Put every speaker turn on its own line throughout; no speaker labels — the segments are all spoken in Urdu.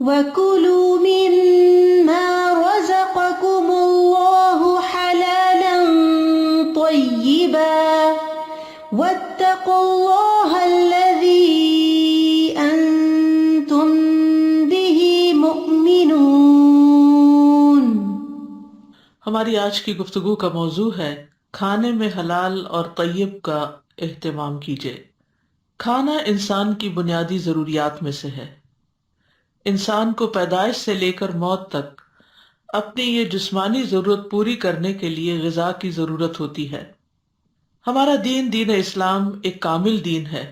وَكُلُوا مِمَّا رَزَقَكُمُ اللَّهُ حَلَالًا طَيِّبًا وَاتَّقُوا اللَّهَ الَّذِي أَنتُم بِهِ مُؤْمِنُونَ۔
ہماری آج کی گفتگو کا موضوع ہے کھانے میں حلال اور طیب کا اہتمام کیجیے۔ کھانا انسان کی بنیادی ضروریات میں سے ہے۔ انسان کو پیدائش سے لے کر موت تک اپنی یہ جسمانی ضرورت پوری کرنے کے لیے غذا کی ضرورت ہوتی ہے۔ ہمارا دین، دین اسلام، ایک کامل دین ہے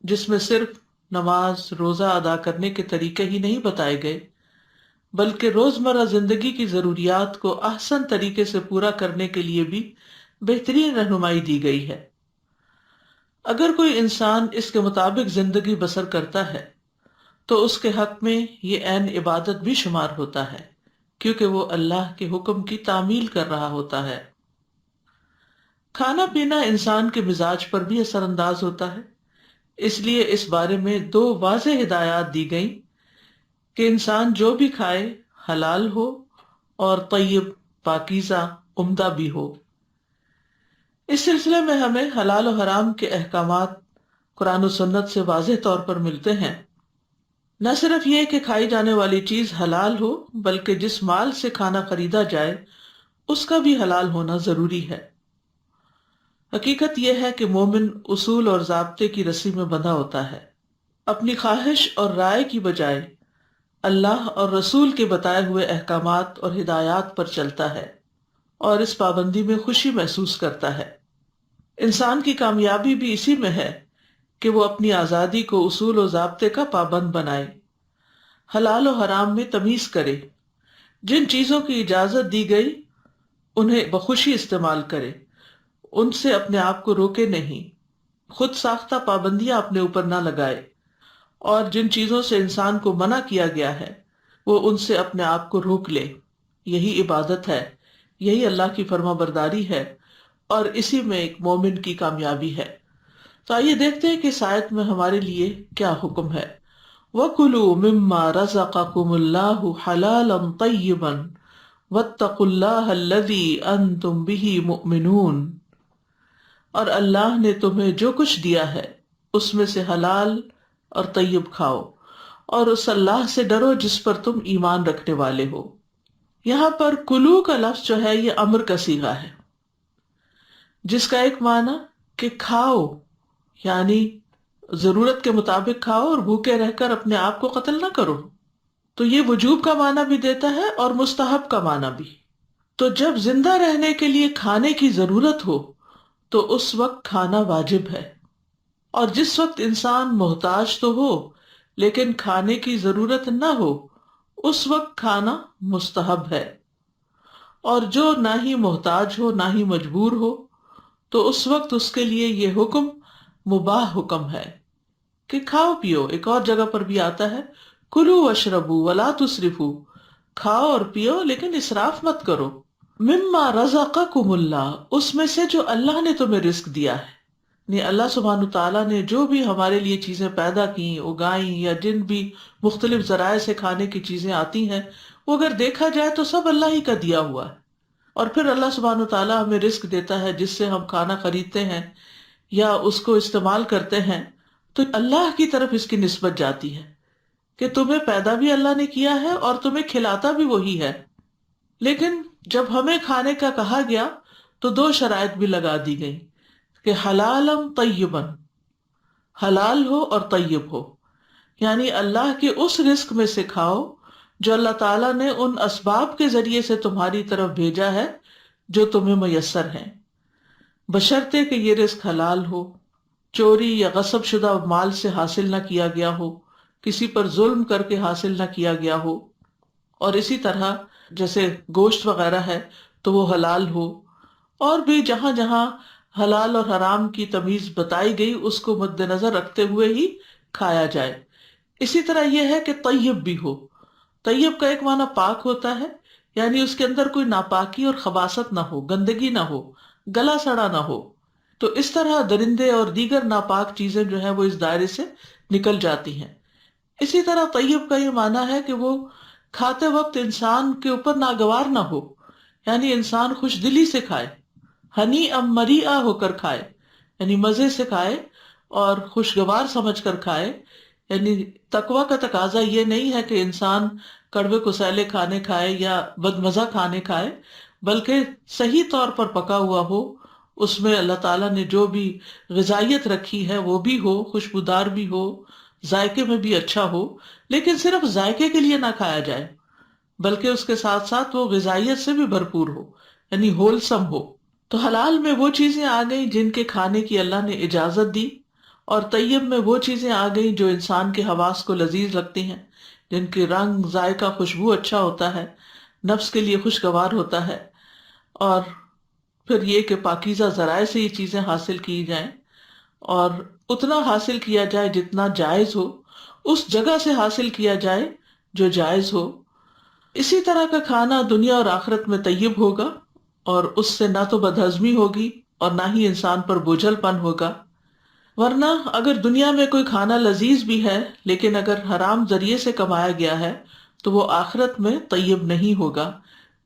جس میں صرف نماز، روزہ ادا کرنے کے طریقے ہی نہیں بتائے گئے، بلکہ روزمرہ زندگی کی ضروریات کو احسن طریقے سے پورا کرنے کے لیے بھی بہترین رہنمائی دی گئی ہے۔ اگر کوئی انسان اس کے مطابق زندگی بسر کرتا ہے تو اس کے حق میں یہ عین عبادت بھی شمار ہوتا ہے، کیونکہ وہ اللہ کے حکم کی تعمیل کر رہا ہوتا ہے۔ کھانا پینا انسان کے مزاج پر بھی اثر انداز ہوتا ہے، اس لیے اس بارے میں دو واضح ہدایات دی گئیں کہ انسان جو بھی کھائے حلال ہو اور طیب، پاکیزہ، عمدہ بھی ہو۔ اس سلسلے میں ہمیں حلال و حرام کے احکامات قرآن و سنت سے واضح طور پر ملتے ہیں۔ نہ صرف یہ کہ کھائی جانے والی چیز حلال ہو، بلکہ جس مال سے کھانا خریدا جائے اس کا بھی حلال ہونا ضروری ہے۔ حقیقت یہ ہے کہ مومن اصول اور ضابطے کی رسی میں بندھا ہوتا ہے، اپنی خواہش اور رائے کی بجائے اللہ اور رسول کے بتائے ہوئے احکامات اور ہدایات پر چلتا ہے اور اس پابندی میں خوشی محسوس کرتا ہے۔ انسان کی کامیابی بھی اسی میں ہے کہ وہ اپنی آزادی کو اصول و ضابطے کا پابند بنائے، حلال و حرام میں تمیز کرے، جن چیزوں کی اجازت دی گئی انہیں بخوشی استعمال کرے، ان سے اپنے آپ کو روکے نہیں، خود ساختہ پابندیاں اپنے اوپر نہ لگائے، اور جن چیزوں سے انسان کو منع کیا گیا ہے وہ ان سے اپنے آپ کو روک لے۔ یہی عبادت ہے، یہی اللہ کی فرما برداری ہے، اور اسی میں ایک مومن کی کامیابی ہے۔ تو آئیے دیکھتے ہیں کہ اس آیت میں ہمارے لیے کیا حکم ہے۔ وَكُلُوا مِمَّا رَزَقَكُمُ اللَّهُ حَلَالًا طَيِّبًا وَاتَّقُوا اللَّهَ الَّذِي أَنتُم بِهِ مُؤْمِنُونَ، اور اللہ نے تمہیں جو کچھ دیا ہے اس میں سے حلال اور طیب کھاؤ، اور اس اللہ سے ڈرو جس پر تم ایمان رکھنے والے ہو۔ یہاں پر کلو کا لفظ جو ہے یہ امر کا صیغہ ہے، جس کا ایک معنی کہ کھاؤ، یعنی ضرورت کے مطابق کھاؤ اور بھوکے رہ کر اپنے آپ کو قتل نہ کرو۔ تو یہ وجوب کا معنی بھی دیتا ہے اور مستحب کا معنی بھی۔ تو جب زندہ رہنے کے لیے کھانے کی ضرورت ہو تو اس وقت کھانا واجب ہے، اور جس وقت انسان محتاج تو ہو لیکن کھانے کی ضرورت نہ ہو اس وقت کھانا مستحب ہے، اور جو نہ ہی محتاج ہو نہ ہی مجبور ہو تو اس وقت اس کے لیے یہ حکم مباح حکم ہے کہ کھاؤ پیو۔ ایک اور جگہ پر بھی آتا ہے کلو واشربو ولا تسرفو، کھاؤ اور پیو لیکن اسراف مت کرو۔ مما رزقکم اللہ، اس میں سے جو اللہ نے تمہیں رزق دیا ہے، یعنی اللہ سبحانہ تعالیٰ نے جو بھی ہمارے لیے چیزیں پیدا کی، اگائیں، یا جن بھی مختلف ذرائع سے کھانے کی چیزیں آتی ہیں، وہ اگر دیکھا جائے تو سب اللہ ہی کا دیا ہوا ہے۔ اور پھر اللہ سبحانہ تعالیٰ ہمیں رزق دیتا ہے جس سے ہم کھانا خریدتے ہیں یا اس کو استعمال کرتے ہیں، تو اللہ کی طرف اس کی نسبت جاتی ہے کہ تمہیں پیدا بھی اللہ نے کیا ہے اور تمہیں کھلاتا بھی وہی ہے۔ لیکن جب ہمیں کھانے کا کہا گیا تو دو شرائط بھی لگا دی گئی کہ حلالم طیبن، حلال ہو اور طیب ہو، یعنی اللہ کے اس رزق میں سے کھاؤ جو اللہ تعالیٰ نے ان اسباب کے ذریعے سے تمہاری طرف بھیجا ہے جو تمہیں میسر ہیں، بشرطے کہ یہ رزق حلال ہو، چوری یا غصب شدہ مال سے حاصل نہ کیا گیا ہو، کسی پر ظلم کر کے حاصل نہ کیا گیا ہو، اور اسی طرح جیسے گوشت وغیرہ ہے تو وہ حلال ہو، اور بھی جہاں جہاں حلال اور حرام کی تمیز بتائی گئی اس کو مد نظر رکھتے ہوئے ہی کھایا جائے۔ اسی طرح یہ ہے کہ طیب بھی ہو۔ طیب کا ایک معنی پاک ہوتا ہے، یعنی اس کے اندر کوئی ناپاکی اور خباثت نہ ہو، گندگی نہ ہو، گلا سڑا نہ ہو۔ تو اس طرح درندے اور دیگر ناپاک چیزیں جو ہیں وہ اس دائرے سے نکل جاتی ہیں۔ اسی طرح طیب کا یہ معنی ہے کہ وہ کھاتے وقت انسان کے اوپر ناگوار نہ ہو، یعنی انسان خوش دلی سے کھائے، ہنی ام مریعہ ہو کر کھائے، یعنی مزے سے کھائے اور خوشگوار سمجھ کر کھائے۔ یعنی تقویٰ کا تقاضا یہ نہیں ہے کہ انسان کڑوے کسیلے کھانے کھائے یا بدمزہ کھانے کھائے، بلکہ صحیح طور پر پکا ہوا ہو، اس میں اللہ تعالیٰ نے جو بھی غذائیت رکھی ہے وہ بھی ہو، خوشبودار بھی ہو، ذائقے میں بھی اچھا ہو، لیکن صرف ذائقے کے لیے نہ کھایا جائے بلکہ اس کے ساتھ ساتھ وہ غذائیت سے بھی بھرپور ہو، یعنی ہولسم ہو۔ تو حلال میں وہ چیزیں آ گئیں جن کے کھانے کی اللہ نے اجازت دی، اور طیب میں وہ چیزیں آ گئیں جو انسان کے حواس کو لذیذ لگتی ہیں، جن کے رنگ، ذائقہ، خوشبو اچھا ہوتا ہے، نفس کے لیے خوشگوار ہوتا ہے۔ اور پھر یہ کہ پاکیزہ ذرائع سے یہ چیزیں حاصل کی جائیں، اور اتنا حاصل کیا جائے جتنا جائز ہو، اس جگہ سے حاصل کیا جائے جو جائز ہو۔ اسی طرح کا کھانا دنیا اور آخرت میں طیب ہوگا، اور اس سے نہ تو بدہضمی ہوگی اور نہ ہی انسان پر بوجھل پن ہوگا۔ ورنہ اگر دنیا میں کوئی کھانا لذیذ بھی ہے لیکن اگر حرام ذریعے سے کمایا گیا ہے تو وہ آخرت میں طیب نہیں ہوگا،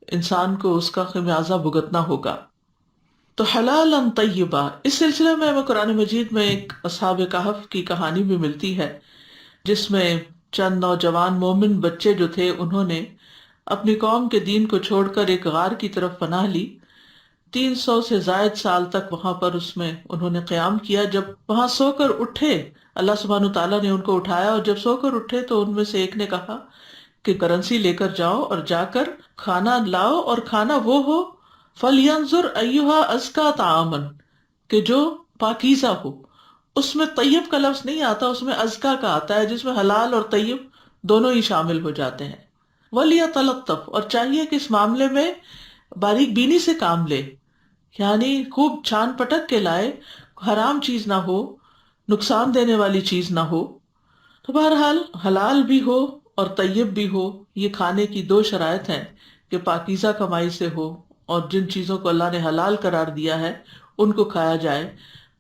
انسان کو اس کا خمیازہ بھگتنا ہوگا۔ تو حلالا طیبا، اس سلسلے میں ہمیں قرآن مجید میں ایک اصحاب کہف کی کہانی بھی ملتی ہے، جس میں چند نوجوان مومن بچے جو تھے انہوں نے اپنی قوم کے دین کو چھوڑ کر ایک غار کی طرف پناہ لی۔ 300 سے زائد سال تک وہاں پر اس میں انہوں نے قیام کیا۔ جب وہاں سو کر اٹھے، اللہ سبحانہ تعالیٰ نے ان کو اٹھایا، اور جب سو کر اٹھے تو ان میں سے ایک نے کہا کہ کرنسی لے کر جاؤ اور جا کر کھانا لاؤ، اور کھانا وہ ہو فَلْيَنْظُرْ أَيُّهَا أَزْكَىٰ طَعَامًا، کہ جو پاکیزہ ہو۔ اس میں طیب کا لفظ نہیں آتا، اس میں ازکا کا آتا ہے، جس میں حلال اور طیب دونوں ہی شامل ہو جاتے ہیں۔ وَلْيَتَلَطَّفْ، اور چاہیے کہ اس معاملے میں باریک بینی سے کام لے، یعنی خوب چھان پٹک کے لائے، حرام چیز نہ ہو، نقصان دینے والی چیز نہ ہو۔ تو بہرحال حلال بھی ہو اور طیب بھی ہو، یہ کھانے کی دو شرائط ہیں کہ پاکیزہ کمائی سے ہو، اور جن چیزوں کو اللہ نے حلال قرار دیا ہے ان کو کھایا جائے،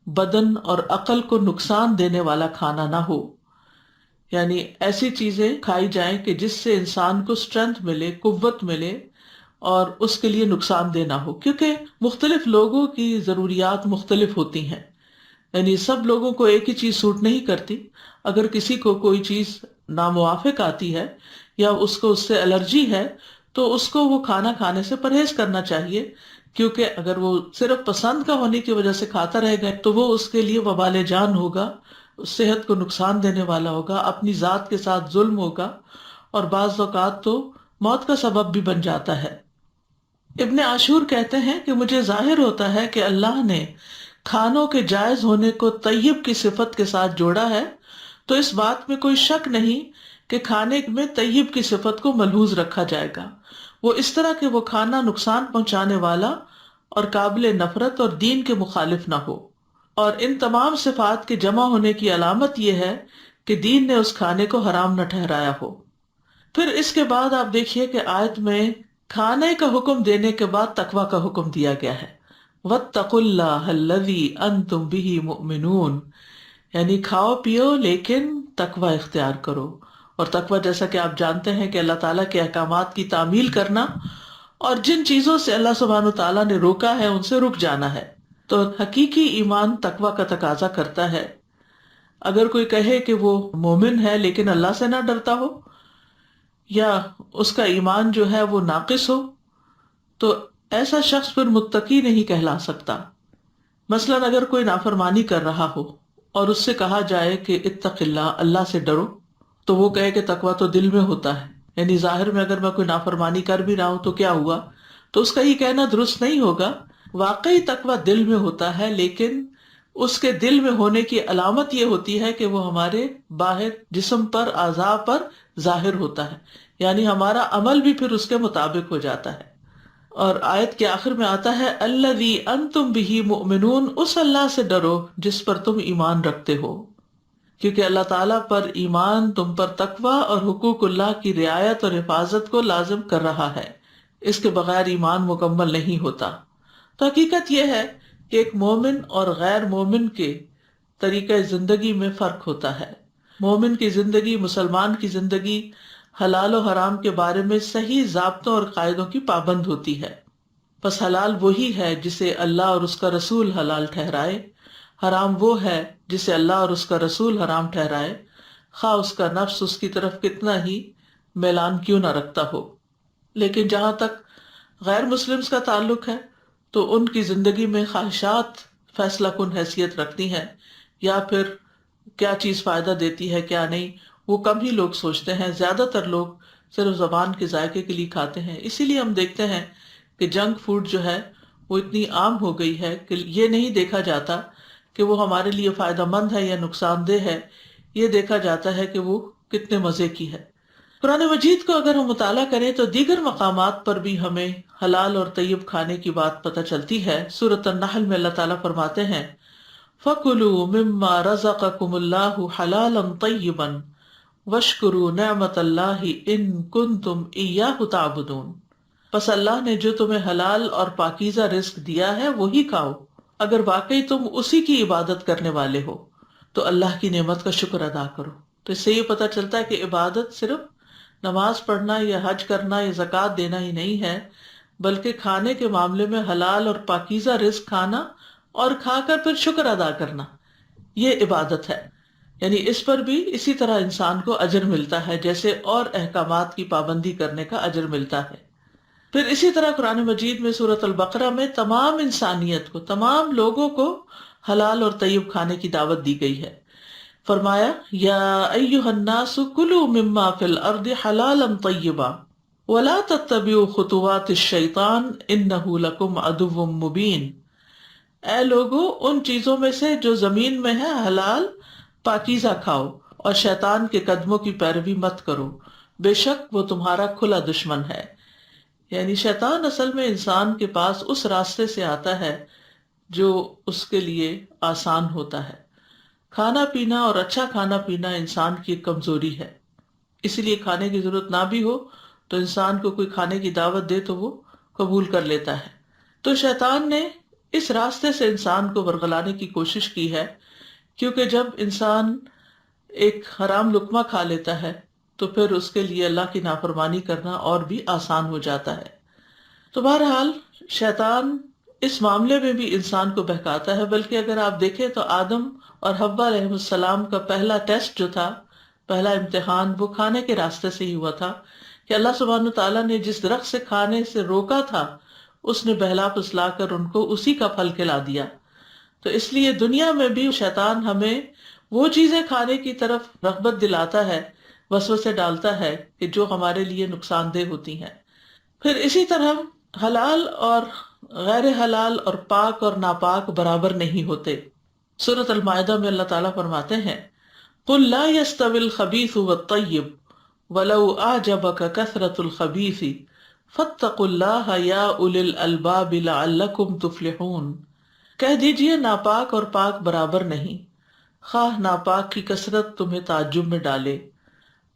بدن اور عقل کو نقصان دینے والا کھانا نہ ہو، یعنی ایسی چیزیں کھائی جائیں کہ جس سے انسان کو اسٹرینتھ ملے، قوت ملے، اور اس کے لیے نقصان دہ نہ ہو، کیونکہ مختلف لوگوں کی ضروریات مختلف ہوتی ہیں، یعنی سب لوگوں کو ایک ہی چیز سوٹ نہیں کرتی۔ اگر کسی کو کوئی چیز ناموافق آتی ہے یا اس کو اس سے الرجی ہے تو اس کو وہ کھانا کھانے سے پرہیز کرنا چاہیے، کیونکہ اگر وہ صرف پسند کا ہونے کی وجہ سے کھاتا رہے گا تو وہ اس کے لیے وبال جان ہوگا، صحت کو نقصان دینے والا ہوگا، اپنی ذات کے ساتھ ظلم ہوگا، اور بعض اوقات تو موت کا سبب بھی بن جاتا ہے۔ ابن عاشور کہتے ہیں کہ مجھے ظاہر ہوتا ہے کہ اللہ نے کھانوں کے جائز ہونے کو طیب کی صفت کے ساتھ جوڑا ہے، تو اس بات میں کوئی شک نہیں کہ کھانے میں طیب کی صفت کو ملحوظ رکھا جائے گا، وہ اس طرح کہ وہ کھانا نقصان پہنچانے والا اور قابل نفرت اور دین کے مخالف نہ ہو۔ اور ان تمام صفات کے جمع ہونے کی علامت یہ ہے کہ دین نے اس کھانے کو حرام نہ ٹھہرایا ہو۔ پھر اس کے بعد آپ دیکھیے کہ آیت میں کھانے کا حکم دینے کے بعد تقویٰ کا حکم دیا گیا ہے، وَاتَّقُوا اللَّهَ الَّذِي أَنْتُمْ بِهِ مُؤْمِنُونَ، یعنی کھاؤ پیو لیکن تقویٰ اختیار کرو۔ اور تقویٰ جیسا کہ آپ جانتے ہیں کہ اللہ تعالیٰ کے احکامات کی تعمیل کرنا، اور جن چیزوں سے اللہ سبحانہ تعالیٰ نے روکا ہے ان سے رک جانا ہے۔ تو حقیقی ایمان تقویٰ کا تقاضا کرتا ہے۔ اگر کوئی کہے کہ وہ مومن ہے لیکن اللہ سے نہ ڈرتا ہو، یا اس کا ایمان جو ہے وہ ناقص ہو، تو ایسا شخص پھر متقی نہیں کہلا سکتا۔ مثلاً اگر کوئی نافرمانی کر رہا ہو اور اس سے کہا جائے کہ اتق اللہ، اللہ سے ڈرو، تو وہ کہے کہ تقویٰ تو دل میں ہوتا ہے، یعنی ظاہر میں اگر میں کوئی نافرمانی کر بھی رہا ہوں تو کیا ہوا، تو اس کا یہ کہنا درست نہیں ہوگا۔ واقعی تقویٰ دل میں ہوتا ہے، لیکن اس کے دل میں ہونے کی علامت یہ ہوتی ہے کہ وہ ہمارے باہر جسم پر، اعضاء پر ظاہر ہوتا ہے، یعنی ہمارا عمل بھی پھر اس کے مطابق ہو جاتا ہے۔ اور آیت کے آخر میں آتا ہے الذی انتم بہ مؤمنون، اس اللہ سے ڈرو جس پر تم ایمان رکھتے ہو، کیونکہ اللہ تعالیٰ پر ایمان تم پر تقوی اور حقوق اللہ کی رعایت اور حفاظت کو لازم کر رہا ہے، اس کے بغیر ایمان مکمل نہیں ہوتا۔ تو حقیقت یہ ہے کہ ایک مومن اور غیر مومن کے طریقہ زندگی میں فرق ہوتا ہے۔ مومن کی زندگی، مسلمان کی زندگی حلال و حرام کے بارے میں صحیح ضابطوں اور قاعدوں کی پابند ہوتی ہے۔ پس حلال وہی ہے جسے اللہ اور اس کا رسول حلال ٹھہرائے، حرام وہ ہے جسے اللہ اور اس کا رسول حرام ٹھہرائے، خواہ اس کا نفس اس کی طرف کتنا ہی میلان کیوں نہ رکھتا ہو۔ لیکن جہاں تک غیر مسلمز کا تعلق ہے تو ان کی زندگی میں خواہشات فیصلہ کن حیثیت رکھتی ہیں، یا پھر کیا چیز فائدہ دیتی ہے کیا نہیں، وہ کم ہی لوگ سوچتے ہیں۔ زیادہ تر لوگ صرف زبان کے ذائقے کے لیے کھاتے ہیں۔ اسی لیے ہم دیکھتے ہیں کہ جنک فوڈ جو ہے وہ اتنی عام ہو گئی ہے کہ یہ نہیں دیکھا جاتا کہ وہ ہمارے لیے فائدہ مند ہے یا نقصان دہ ہے، یہ دیکھا جاتا ہے کہ وہ کتنے مزے کی ہے۔ قرآن مجید کو اگر ہم مطالعہ کریں تو دیگر مقامات پر بھی ہمیں حلال اور طیب کھانے کی بات پتہ چلتی ہے۔ سورۃ النحل میں اللہ تعالیٰ فرماتے ہیں فَكُلُوا مِمَّا رَزَقَكُمُ اللَّهُ حَلَالًا طَيِّبًا وَاشْكُرُوا نِعْمَتَ اللَّهِ إِن كُنتُمْ إِيَّاهُ تَعْبُدُونَ، پس اللہ نے جو تمہیں حلال اور پاکیزہ رزق دیا ہے وہی کھاؤ اگر واقعی تم اسی کی عبادت کرنے والے ہو، تو اللہ کی نعمت کا شکر ادا کرو۔ تو اس سے یہ پتہ چلتا ہے کہ عبادت صرف نماز پڑھنا یا حج کرنا یا زکوٰۃ دینا ہی نہیں ہے، بلکہ کھانے کے معاملے میں حلال اور پاکیزہ رزق کھانا اور کھا کر پھر شکر ادا کرنا، یہ عبادت ہے۔ یعنی اس پر بھی اسی طرح انسان کو اجر ملتا ہے جیسے اور احکامات کی پابندی کرنے کا اجر ملتا ہے۔ پھر اسی طرح قرآن مجید میں سورۃ البقرہ میں تمام انسانیت کو، تمام لوگوں کو حلال اور طیب کھانے کی دعوت دی گئی ہے۔ فرمایا یا ایھا الناس کلوا مما فی الارض حلالا طیبا ولا تتبعوا خطوات الشیطان انہ لکم عدو مبین، اے لوگو ان چیزوں میں سے جو زمین میں ہے حلال پاکیزہ کھاؤ اور شیطان کے قدموں کی پیروی مت کرو، بے شک وہ تمہارا کھلا دشمن ہے۔ یعنی شیطان اصل میں انسان کے پاس اس راستے سے آتا ہے جو اس کے لیے آسان ہوتا ہے۔ کھانا پینا اور اچھا کھانا پینا انسان کی ایک کمزوری ہے، اسی لیے کھانے کی ضرورت نہ بھی ہو تو انسان کو کوئی کھانے کی دعوت دے تو وہ قبول کر لیتا ہے۔ تو شیطان نے اس راستے سے انسان کو ورغلانے کی کوشش کی ہے، کیونکہ جب انسان ایک حرام لقمہ کھا لیتا ہے تو پھر اس کے لیے اللہ کی نافرمانی کرنا اور بھی آسان ہو جاتا ہے۔ تو بہرحال شیطان اس معاملے میں بھی انسان کو بہکاتا ہے، بلکہ اگر آپ دیکھیں تو آدم اور حوا علیہ السلام کا پہلا ٹیسٹ جو تھا، پہلا امتحان، وہ کھانے کے راستے سے ہی ہوا تھا کہ اللہ سبحانہ تعالیٰ نے جس درخت سے کھانے سے روکا تھا اس نے بہلا پھسلا کر ان کو اسی کا پھل کھلا دیا۔ تو اس لیے دنیا میں بھی شیطان ہمیں وہ چیزیں کھانے کی طرف رغبت دلاتا ہے، وسوسے ڈالتا ہے کہ جو ہمارے لیے نقصان دہ ہوتی ہیں۔ پھر اسی طرح حلال اور غیر حلال اور پاک اور ناپاک برابر نہیں ہوتے۔ سورۃ المائدہ میں اللہ تعالیٰ فرماتے ہیں قُلْ لَا يَسْتَوِي الْخَبِيثُ وَالطَّيِّبُ وَلَوْ أَعْجَبَكَ كَثْرَةُ الْخَبِيثِ فَاتَّقُوا اللَّهَ يَا أُولِي الْأَلْبَابِ لَعَلَّكُمْ تُفْلِحُونَ، کہہ دیجئے ناپاک اور پاک برابر نہیں، خواہ ناپاک کی کثرت تمہیں تعجب میں ڈالے،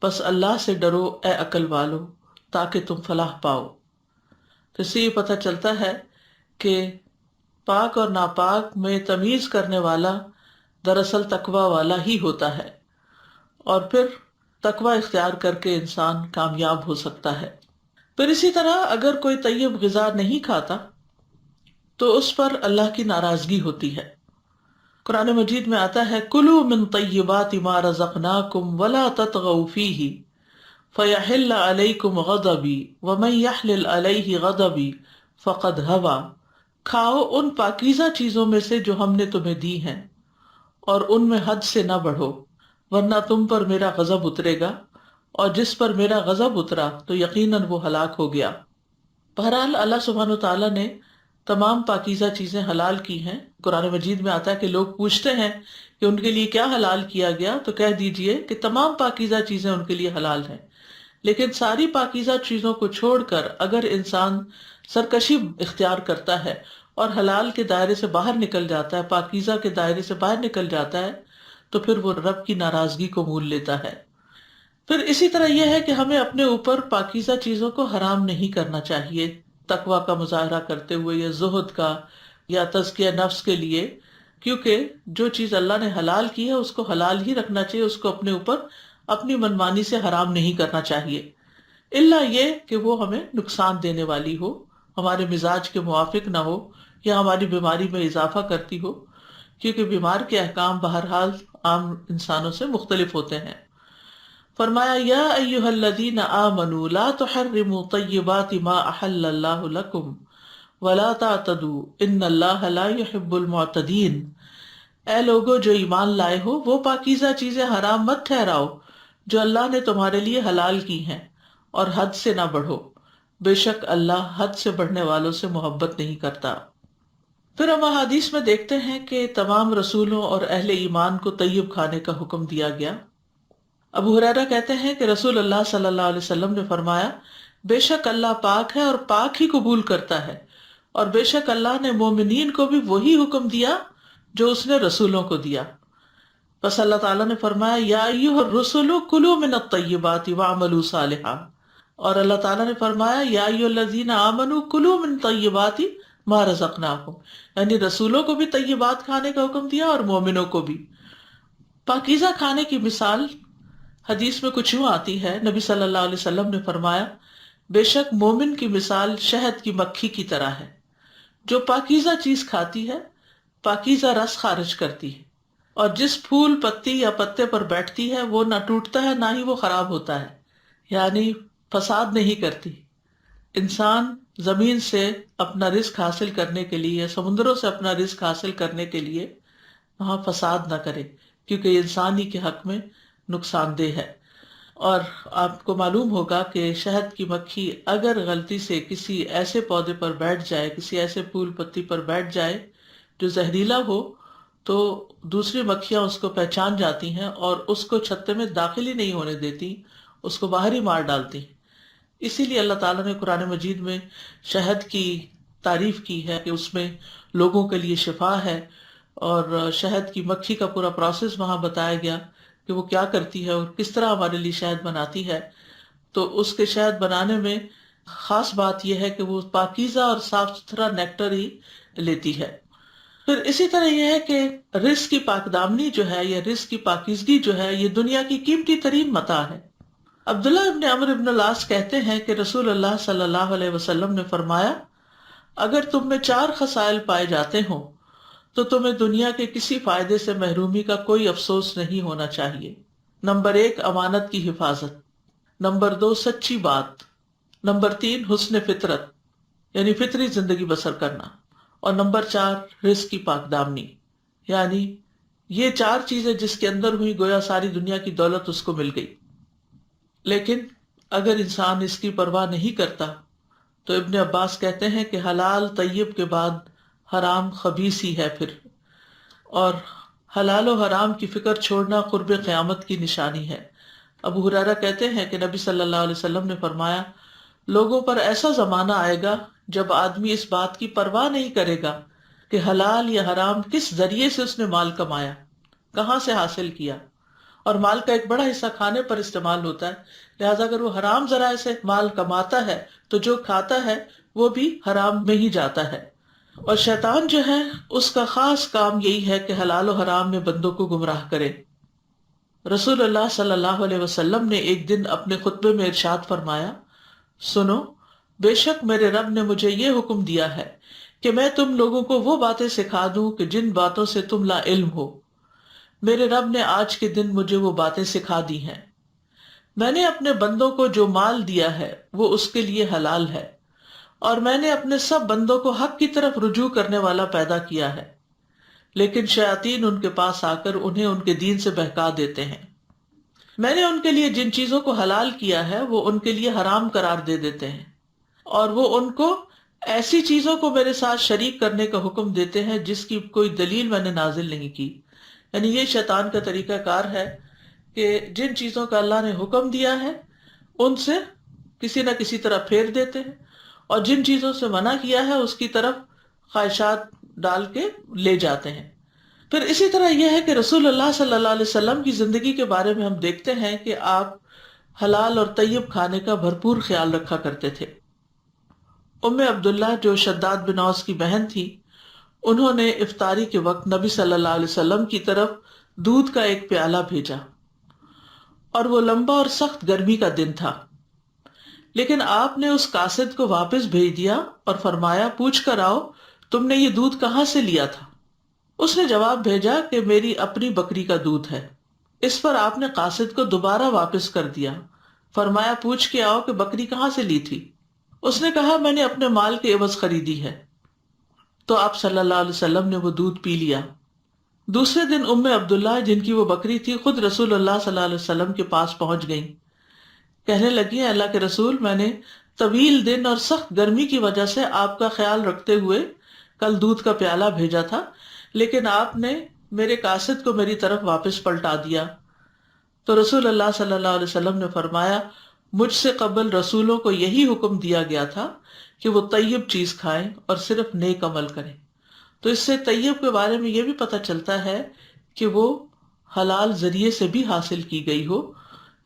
بس اللہ سے ڈرو اے عقل والو تاکہ تم فلاح پاؤ۔ تو اس سے یہ پتہ چلتا ہے کہ پاک اور ناپاک میں تمیز کرنے والا دراصل تقوی والا ہی ہوتا ہے، اور پھر تقوی اختیار کر کے انسان کامیاب ہو سکتا ہے۔ پھر اسی طرح اگر کوئی طیب غذا نہیں کھاتا تو اس پر اللہ کی ناراضگی ہوتی ہے۔ قرآن مجید میں آتا ہے کلوا من طیبات ما رزقناکم ولا تطغوا فیہ فیحل علیکم غضبی ومن یحلل علیہ غضبی فقد ھوی، کھاؤ ان پاکیزہ چیزوں میں سے جو ہم نے تمہیں دی ہیں اور ان میں حد سے نہ بڑھو، ورنہ تم پر میرا غضب اترے گا، اور جس پر میرا غضب اترا تو یقیناً وہ ہلاک ہو گیا۔ بہرحال اللہ سبحانہ تعالیٰ نے تمام پاکیزہ چیزیں حلال کی ہیں۔ قرآن مجید میں آتا ہے کہ لوگ پوچھتے ہیں کہ ان کے لیے کیا حلال کیا گیا، تو کہہ دیجئے کہ تمام پاکیزہ چیزیں ان کے لیے حلال ہیں، لیکن ساری پاکیزہ چیزوں کو چھوڑ کر اگر انسان سرکشی اختیار کرتا ہے اور حلال کے دائرے سے باہر نکل جاتا ہے، پاکیزہ کے دائرے سے باہر نکل جاتا ہے، تو پھر وہ رب کی ناراضگی کو مول لیتا ہے۔ پھر اسی طرح یہ ہے کہ ہمیں اپنے اوپر پاکیزہ چیزوں کو حرام نہیں کرنا چاہیے، تقوی کا مظاہرہ کرتے ہوئے یا زہد کا یا تزکیہ نفس کے لیے، کیونکہ جو چیز اللہ نے حلال کی ہے اس کو حلال ہی رکھنا چاہیے، اس کو اپنے اوپر اپنی منمانی سے حرام نہیں کرنا چاہیے، الا یہ کہ وہ ہمیں نقصان دینے والی ہو، ہمارے مزاج کے موافق نہ ہو یا ہماری بیماری میں اضافہ کرتی ہو، کیونکہ بیمار کے احکام بہرحال عام انسانوں سے مختلف ہوتے ہیں۔ فرمایا یا ایھا الذین آمنوا لا تحرموا طیبات ما احل اللہ لکم ولا تعتدوا ان اللہ لا يحب المعتدین، اے لوگو جو ایمان لائے ہو وہ پاکیزہ چیزیں حرام مت ٹھہراؤ جو اللہ نے تمہارے لیے حلال کی ہیں، اور حد سے نہ بڑھو، بے شک اللہ حد سے بڑھنے والوں سے محبت نہیں کرتا۔ پھر ہم احادیث میں دیکھتے ہیں کہ تمام رسولوں اور اہل ایمان کو طیب کھانے کا حکم دیا گیا۔ ابو ہریرہ کہتے ہیں کہ رسول اللہ صلی اللہ علیہ وسلم نے فرمایا، بے شک اللہ پاک ہے اور پاک ہی قبول کرتا ہے، اور بے شک اللہ نے مومنین کو بھی وہی حکم دیا جو اس نے رسولوں کو دیا۔ بس اللہ تعالیٰ نے فرمایا یا ایھا الرسل کلوا من الطیبات واعملوا صالحا، اور اللہ تعالیٰ نے فرمایا یا ایھا الذین آمنوا کلوا من طیبات ما رزقناکم، یعنی رسولوں کو بھی طیبات کھانے کا حکم دیا اور مومنوں کو بھی۔ پاکیزہ کھانے کی مثال حدیث میں کچھ یوں آتی ہے، نبی صلی اللہ علیہ وسلم نے فرمایا، بے شک مومن کی مثال شہد کی مکھی کی طرح ہے، جو پاکیزہ چیز کھاتی ہے پاکیزہ رس خارج کرتی ہے، اور جس پھول پتی یا پتے پر بیٹھتی ہے وہ نہ ٹوٹتا ہے نہ ہی وہ خراب ہوتا ہے، یعنی فساد نہیں کرتی۔ انسان زمین سے اپنا رزق حاصل کرنے کے لیے یا سمندروں سے اپنا رزق حاصل کرنے کے لیے وہاں فساد نہ کرے، کیونکہ یہ انسانی کے حق میں نقصان دہ ہے۔ اور آپ کو معلوم ہوگا کہ شہد کی مکھی اگر غلطی سے کسی ایسے پودے پر بیٹھ جائے، کسی ایسے پھول پتی پر بیٹھ جائے جو زہریلا ہو، تو دوسری مکھیاں اس کو پہچان جاتی ہیں اور اس کو چھتے میں داخل ہی نہیں ہونے دیتی، اس کو باہر ہی مار ڈالتی۔ اسی لیے اللہ تعالیٰ نے قرآن مجید میں شہد کی تعریف کی ہے کہ اس میں لوگوں کے لیے شفا ہے، اور شہد کی مکھی کا پورا پروسیس وہاں بتایا گیا کہ وہ کیا کرتی ہے اور کس طرح ہمارے لیے شہد بناتی ہے۔ تو اس کے شہد بنانے میں خاص بات یہ ہے کہ وہ پاکیزہ اور صاف ستھرا نیکٹر ہی لیتی ہے۔ پھر اسی طرح یہ ہے کہ رزق کی پاکدامنی جو ہے یا رزق کی پاکیزگی جو ہے یہ دنیا کی قیمتی ترین متاع ہے۔ عبداللہ ابن عمرو ابن العاص کہتے ہیں کہ رسول اللہ صلی اللہ علیہ وسلم نے فرمایا، اگر تم میں 4 خصائل پائے جاتے ہوں تو تمہیں دنیا کے کسی فائدے سے محرومی کا کوئی افسوس نہیں ہونا چاہیے۔ نمبر 1 امانت کی حفاظت، نمبر 2 سچی بات، نمبر 3 حسن فطرت یعنی فطری زندگی بسر کرنا، اور نمبر 4 رزق کی پاکدامنی، یعنی یہ 4 چیزیں جس کے اندر ہوئی گویا ساری دنیا کی دولت اس کو مل گئی۔ لیکن اگر انسان اس کی پرواہ نہیں کرتا تو ابن عباس کہتے ہیں کہ حلال طیب کے بعد حرام خبیث ہی ہے پھر، اور حلال و حرام کی فکر چھوڑنا قرب قیامت کی نشانی ہے۔ ابو ہریرہ کہتے ہیں کہ نبی صلی اللہ علیہ وسلم نے فرمایا، لوگوں پر ایسا زمانہ آئے گا جب آدمی اس بات کی پرواہ نہیں کرے گا کہ حلال یا حرام کس ذریعے سے اس نے مال کمایا، کہاں سے حاصل کیا، اور مال کا ایک بڑا حصہ کھانے پر استعمال ہوتا ہے، لہذا اگر وہ حرام ذرائع سے مال کماتا ہے تو جو کھاتا ہے وہ بھی حرام میں ہی جاتا ہے۔ اور شیطان جو ہے اس کا خاص کام یہی ہے کہ حلال و حرام میں بندوں کو گمراہ کرے۔ رسول اللہ صلی اللہ علیہ وسلم نے ایک دن اپنے خطبے میں ارشاد فرمایا، سنو، بے شک میرے رب نے مجھے یہ حکم دیا ہے کہ میں تم لوگوں کو وہ باتیں سکھا دوں کہ جن باتوں سے تم لا علم ہو۔ میرے رب نے آج کے دن مجھے وہ باتیں سکھا دی ہیں۔ میں نے اپنے بندوں کو جو مال دیا ہے وہ اس کے لیے حلال ہے، اور میں نے اپنے سب بندوں کو حق کی طرف رجوع کرنے والا پیدا کیا ہے، لیکن شیاطین ان کے پاس آ کر انہیں ان کے دین سے بہکا دیتے ہیں۔ میں نے ان کے لیے جن چیزوں کو حلال کیا ہے وہ ان کے لیے حرام قرار دے دیتے ہیں، اور وہ ان کو ایسی چیزوں کو میرے ساتھ شریک کرنے کا حکم دیتے ہیں جس کی کوئی دلیل میں نے نازل نہیں کی۔ یعنی یہ شیطان کا طریقہ کار ہے کہ جن چیزوں کا اللہ نے حکم دیا ہے ان سے کسی نہ کسی طرح پھیر دیتے ہیں، اور جن چیزوں سے منع کیا ہے اس کی طرف خواہشات ڈال کے لے جاتے ہیں۔ پھر اسی طرح یہ ہے کہ رسول اللہ صلی اللہ علیہ وسلم کی زندگی کے بارے میں ہم دیکھتے ہیں کہ آپ حلال اور طیب کھانے کا بھرپور خیال رکھا کرتے تھے۔ ام عبداللہ جو شداد بن اوس کی بہن تھی، انہوں نے افطاری کے وقت نبی صلی اللہ علیہ وسلم کی طرف دودھ کا ایک پیالہ بھیجا، اور وہ لمبا اور سخت گرمی کا دن تھا، لیکن آپ نے اس قاصد کو واپس بھیج دیا اور فرمایا پوچھ کر آؤ تم نے یہ دودھ کہاں سے لیا تھا؟ اس نے جواب بھیجا کہ میری اپنی بکری کا دودھ ہے۔ اس پر آپ نے قاصد کو دوبارہ واپس کر دیا، فرمایا پوچھ کے آؤ کہ بکری کہاں سے لی تھی؟ اس نے کہا میں نے اپنے مال کے عوض خریدی ہے۔ تو آپ صلی اللہ علیہ وسلم نے وہ دودھ پی لیا۔ دوسرے دن ام عبداللہ جن کی وہ بکری تھی خود رسول اللہ صلی اللہ علیہ وسلم کے پاس پہنچ گئیں، کہنے لگی اللہ کے رسول، میں نے طویل دن اور سخت گرمی کی وجہ سے آپ کا خیال رکھتے ہوئے کل دودھ کا پیالہ بھیجا تھا، لیکن آپ نے میرے قاصد کو میری طرف واپس پلٹا دیا۔ تو رسول اللہ صلی اللہ علیہ وسلم نے فرمایا مجھ سے قبل رسولوں کو یہی حکم دیا گیا تھا کہ وہ طیب چیز کھائیں اور صرف نیک عمل کریں۔ تو اس سے طیب کے بارے میں یہ بھی پتہ چلتا ہے کہ وہ حلال ذریعے سے بھی حاصل کی گئی ہو،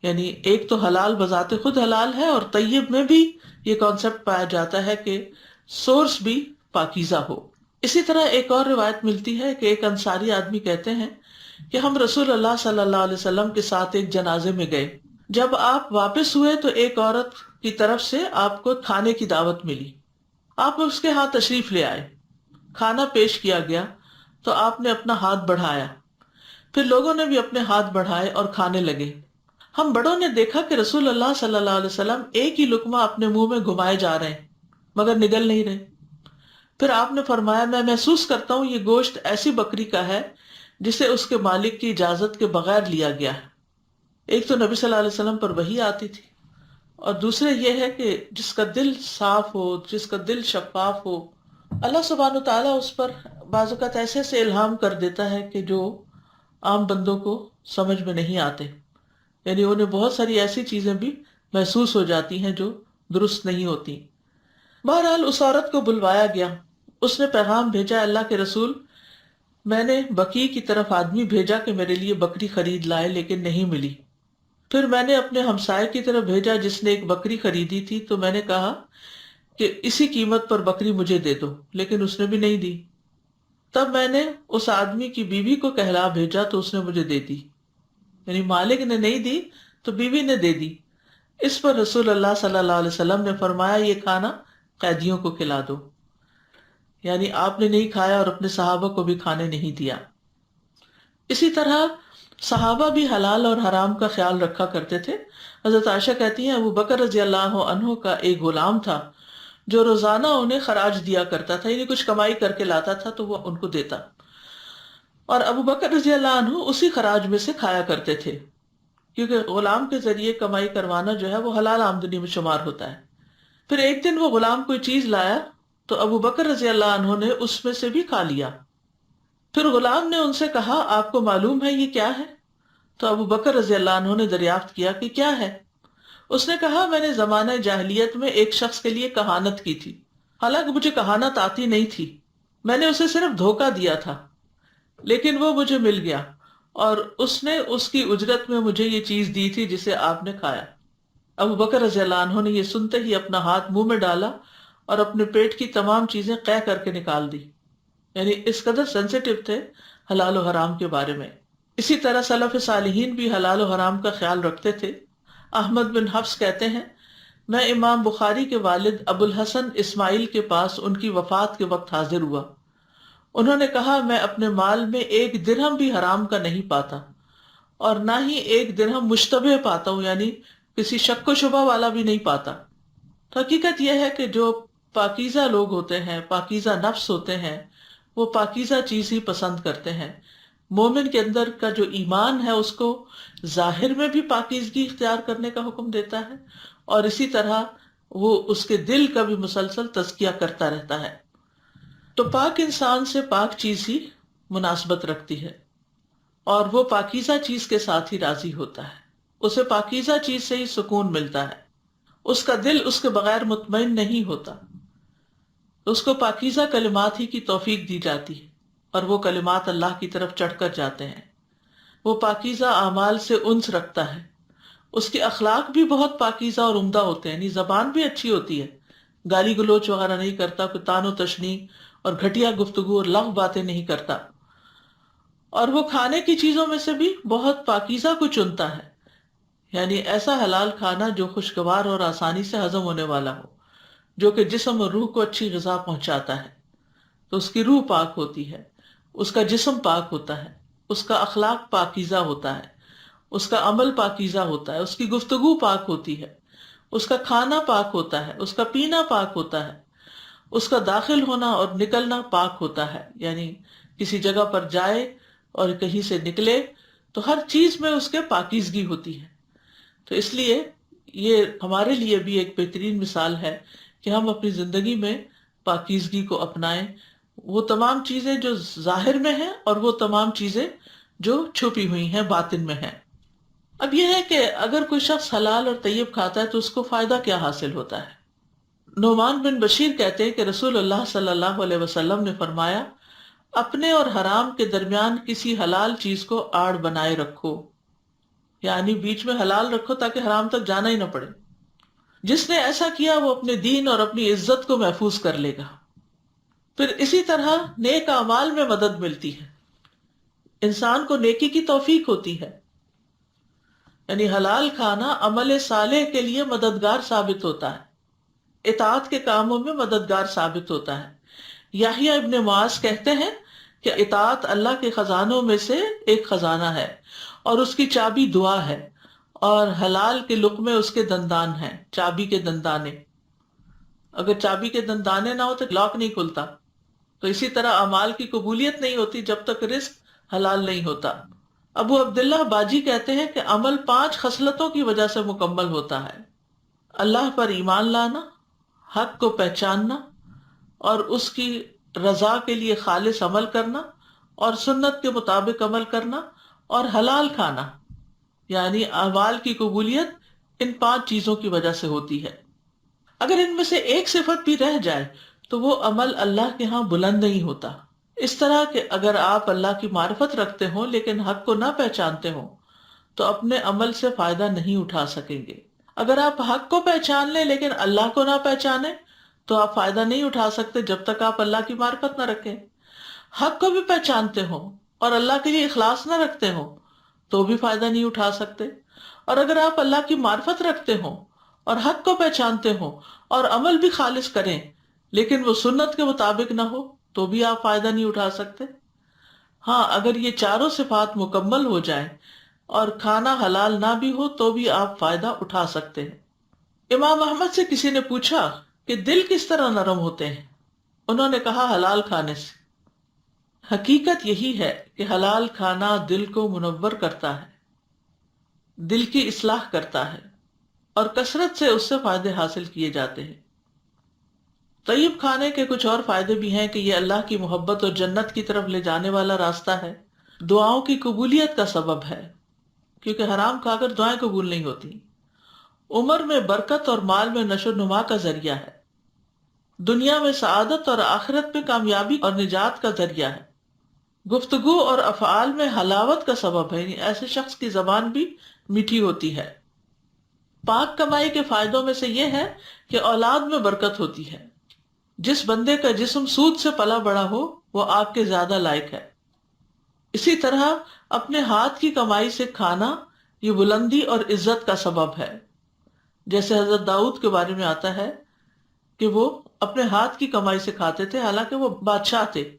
یعنی ایک تو حلال بذات خود حلال ہے، اور طیب میں بھی یہ کانسیپٹ پایا جاتا ہے کہ سورس بھی پاکیزہ ہو۔ اسی طرح ایک اور روایت ملتی ہے کہ ایک انصاری آدمی کہتے ہیں کہ ہم رسول اللہ صلی اللہ علیہ وسلم کے ساتھ ایک جنازے میں گئے، جب آپ واپس ہوئے تو ایک عورت کی طرف سے آپ کو کھانے کی دعوت ملی، آپ اس کے ہاتھ تشریف لے آئے، کھانا پیش کیا گیا تو آپ نے اپنا ہاتھ بڑھایا، پھر لوگوں نے بھی اپنے ہاتھ بڑھائے اور کھانے لگے۔ ہم بڑوں نے دیکھا کہ رسول اللہ صلی اللہ علیہ وسلم ایک ہی لقمہ اپنے منہ میں گھمائے جا رہے ہیں مگر نگل نہیں رہے۔ پھر آپ نے فرمایا میں محسوس کرتا ہوں یہ گوشت ایسی بکری کا ہے جسے اس کے مالک کی اجازت کے بغیر لیا گیا ہے۔ ایک تو نبی صلی اللہ علیہ وسلم پر وحی آتی تھی، اور دوسرے یہ ہے کہ جس کا دل صاف ہو، جس کا دل شفاف ہو، اللہ سبحانہ و تعالیٰ اس پر بعض اوقات ایسے سے الہام کر دیتا ہے کہ جو عام بندوں کو سمجھ میں نہیں آتے، یعنی انہیں بہت ساری ایسی چیزیں بھی محسوس ہو جاتی ہیں جو درست نہیں ہوتی۔ بہرحال اس عورت کو بلوایا گیا، اس نے پیغام بھیجا اللہ کے رسول، میں نے بقیع کی طرف آدمی بھیجا کہ میرے لیے بکری خرید لائے لیکن نہیں ملی۔ پھر میں نے اپنے ہمسائے کی طرف بھیجا جس نے ایک بکری خریدی تھی، تو میں نے کہا کہ اسی قیمت پر بکری مجھے دے دو، لیکن اس نے بھی نہیں دی۔ تب میں نے اس آدمی کی بیوی کو کہلا بھیجا تو اس نے مجھے دے دی، یعنی مالک نے نہیں دی تو بیوی نے دے دی۔ اس پر رسول اللہ صلی اللہ علیہ وسلم نے فرمایا یہ کھانا قیدیوں کو کھلا دو، یعنی آپ نے نہیں کھایا اور اپنے صحابہ کو بھی کھانے نہیں دیا۔ اسی طرح صحابہ بھی حلال اور حرام کا خیال رکھا کرتے تھے۔ حضرت عائشہ کہتی ہیں ابو بکر رضی اللہ عنہ کا ایک غلام تھا جو روزانہ انہیں خراج دیا کرتا تھا، یعنی کچھ کمائی کر کے لاتا تھا تو وہ ان کو دیتا، اور ابو بکر رضی اللہ عنہ اسی خراج میں سے کھایا کرتے تھے، کیونکہ غلام کے ذریعے کمائی کروانا جو ہے وہ حلال آمدنی میں شمار ہوتا ہے۔ پھر ایک دن وہ غلام کوئی چیز لایا تو ابو بکر رضی اللہ عنہ نے اس میں سے بھی کھا لیا۔ پھر غلام نے ان سے کہا آپ کو معلوم ہے یہ کیا ہے؟ تو ابو بکر رضی اللہ عنہ نے دریافت کیا کہ کیا ہے؟ اس نے کہا میں نے زمانہ جاہلیت میں ایک شخص کے لیے کہانت کی تھی، حالانکہ مجھے کہانت آتی نہیں تھی، میں نے اسے صرف دھوکہ دیا تھا، لیکن وہ مجھے مل گیا اور اس نے اس کی اجرت میں مجھے یہ چیز دی تھی جسے آپ نے کھایا۔ ابو بکر رضی اللہ عنہ نے یہ سنتے ہی اپنا ہاتھ منہ میں ڈالا اور اپنے پیٹ کی تمام چیزیں قے کر کے نکال دی، یعنی اس قدر سینسیٹیو تھے حلال و حرام کے بارے میں۔ اسی طرح سلف صالحین بھی حلال و حرام کا خیال رکھتے تھے۔ احمد بن حفص کہتے ہیں میں امام بخاری کے والد ابو الحسن اسماعیل کے پاس ان کی وفات کے وقت حاضر ہوا، انہوں نے کہا میں اپنے مال میں ایک درہم بھی حرام کا نہیں پاتا اور نہ ہی ایک درہم مشتبہ پاتا ہوں، یعنی کسی شک و شبہ والا بھی نہیں پاتا۔ تو حقیقت یہ ہے کہ جو پاکیزہ لوگ ہوتے ہیں، پاکیزہ نفس ہوتے ہیں، وہ پاکیزہ چیز ہی پسند کرتے ہیں۔ مومن کے اندر کا جو ایمان ہے اس کو ظاہر میں بھی پاکیزگی اختیار کرنے کا حکم دیتا ہے، اور اسی طرح وہ اس کے دل کا بھی مسلسل تزکیہ کرتا رہتا ہے۔ تو پاک انسان سے پاک چیز ہی مناسبت رکھتی ہے، اور وہ پاکیزہ چیز کے ساتھ ہی راضی ہوتا ہے، اسے پاکیزہ چیز سے ہی سکون ملتا ہے، اس کا دل اس کے بغیر مطمئن نہیں ہوتا۔ اس کو پاکیزہ کلمات ہی کی توفیق دی جاتی ہے، اور وہ کلمات اللہ کی طرف چڑھ کر جاتے ہیں۔ وہ پاکیزہ اعمال سے انس رکھتا ہے، اس کے اخلاق بھی بہت پاکیزہ اور عمدہ ہوتے ہیں، یعنی زبان بھی اچھی ہوتی ہے، گالی گلوچ وغیرہ نہیں کرتا، کوئی تان و تشنیع اور گھٹیا گفتگو اور لغو باتیں نہیں کرتا، اور وہ کھانے کی چیزوں میں سے بھی بہت پاکیزہ کو چنتا ہے، یعنی ایسا حلال کھانا جو خوشگوار اور آسانی سے ہضم ہونے والا ہو، جو کہ جسم اور روح کو اچھی غذا پہنچاتا ہے، تو اس کی روح پاک ہوتی ہے، اس کا جسم پاک ہوتا ہے، اس کا اخلاق پاکیزہ ہوتا ہے، اس کا عمل پاکیزہ ہوتا ہے، اس کی گفتگو پاک ہوتی ہے، اس کا کھانا پاک ہوتا ہے، اس کا پینا پاک ہوتا ہے، اس کا داخل ہونا اور نکلنا پاک ہوتا ہے، یعنی کسی جگہ پر جائے اور کہیں سے نکلے تو ہر چیز میں اس کے پاکیزگی ہوتی ہے۔ تو اس لیے یہ ہمارے لیے بھی ایک بہترین مثال ہے کہ ہم اپنی زندگی میں پاکیزگی کو اپنائیں، وہ تمام چیزیں جو ظاہر میں ہیں اور وہ تمام چیزیں جو چھپی ہوئی ہیں، باطن میں ہیں۔ اب یہ ہے کہ اگر کوئی شخص حلال اور طیب کھاتا ہے تو اس کو فائدہ کیا حاصل ہوتا ہے؟ نعمان بن بشیر کہتے ہیں کہ رسول اللہ صلی اللہ علیہ وسلم نے فرمایا، اپنے اور حرام کے درمیان کسی حلال چیز کو آڑ بنائے رکھو، یعنی بیچ میں حلال رکھو تاکہ حرام تک جانا ہی نہ پڑے۔ جس نے ایسا کیا وہ اپنے دین اور اپنی عزت کو محفوظ کر لے گا۔ پھر اسی طرح نیک اعمال میں مدد ملتی ہے، انسان کو نیکی کی توفیق ہوتی ہے، یعنی حلال کھانا عمل صالح کے لیے مددگار ثابت ہوتا ہے، اطاعت کے کاموں میں مددگار ثابت ہوتا ہے۔ یحییٰ ابن معاذ کہتے ہیں کہ اطاعت اللہ کے خزانوں میں سے ایک خزانہ ہے اور اس کی چابی دعا ہے، اور حلال کے لقمے اس کے دندان ہیں، چابی کے دندانے۔ اگر چابی کے دندانے نہ ہو تو لاک نہیں کھلتا۔ تو اسی طرح اعمال کی قبولیت نہیں ہوتی جب تک رزق حلال نہیں ہوتا۔ ابو عبداللہ باجی کہتے ہیں کہ عمل 5 خصلتوں کی وجہ سے مکمل ہوتا ہے: اللہ پر ایمان لانا، حق کو پہچاننا اور اس کی رضا کے لیے خالص عمل کرنا، اور سنت کے مطابق عمل کرنا، اور حلال کھانا، یعنی اعمال کی قبولیت ان 5 چیزوں کی وجہ سے ہوتی ہے۔ اگر ان میں سے ایک صفت بھی رہ جائے تو وہ عمل اللہ کے ہاں بلند نہیں ہوتا۔ اس طرح کہ اگر آپ اللہ کی معرفت رکھتے ہوں لیکن حق کو نہ پہچانتے ہوں تو اپنے عمل سے فائدہ نہیں اٹھا سکیں گے۔ اگر آپ حق کو پہچان لیں لیکن اللہ کو نہ پہچانیں تو آپ فائدہ نہیں اٹھا سکتے جب تک آپ اللہ کی معرفت نہ رکھیں۔ حق کو بھی پہچانتے ہوں اور اللہ کے لیے اخلاص نہ رکھتے ہوں تو بھی فائدہ نہیں اٹھا سکتے، اور اگر آپ اللہ کی معرفت رکھتے ہوں اور حق کو پہچانتے ہوں اور عمل بھی خالص کریں لیکن وہ سنت کے مطابق نہ ہو تو بھی آپ فائدہ نہیں اٹھا سکتے۔ ہاں، اگر یہ چاروں صفات مکمل ہو جائیں اور کھانا حلال نہ بھی ہو تو بھی آپ فائدہ اٹھا سکتے ہیں۔ امام احمد سے کسی نے پوچھا کہ دل کس طرح نرم ہوتے ہیں؟ انہوں نے کہا حلال کھانے سے۔ حقیقت یہی ہے کہ حلال کھانا دل کو منور کرتا ہے، دل کی اصلاح کرتا ہے، اور کثرت سے اس سے فائدے حاصل کیے جاتے ہیں۔ طیب کھانے کے کچھ اور فائدے بھی ہیں کہ یہ اللہ کی محبت اور جنت کی طرف لے جانے والا راستہ ہے، دعاؤں کی قبولیت کا سبب ہے، کیونکہ حرام کھا کر دعائیں قبول نہیں ہوتی، عمر میں برکت اور مال میں نشو و نما کا ذریعہ ہے، دنیا میں سعادت اور آخرت میں کامیابی اور نجات کا ذریعہ ہے، گفتگو اور افعال میں حلاوت کا سبب ہے، یعنی ایسے شخص کی زبان بھی میٹھی ہوتی ہے۔ پاک کمائی کے فائدوں میں سے یہ ہے کہ اولاد میں برکت ہوتی ہے۔ جس بندے کا جسم سود سے پلا بڑا ہو وہ آگ کے زیادہ لائق ہے۔ اسی طرح اپنے ہاتھ کی کمائی سے کھانا یہ بلندی اور عزت کا سبب ہے، جیسے حضرت داؤد کے بارے میں آتا ہے کہ وہ اپنے ہاتھ کی کمائی سے کھاتے تھے، حالانکہ وہ بادشاہ تھے،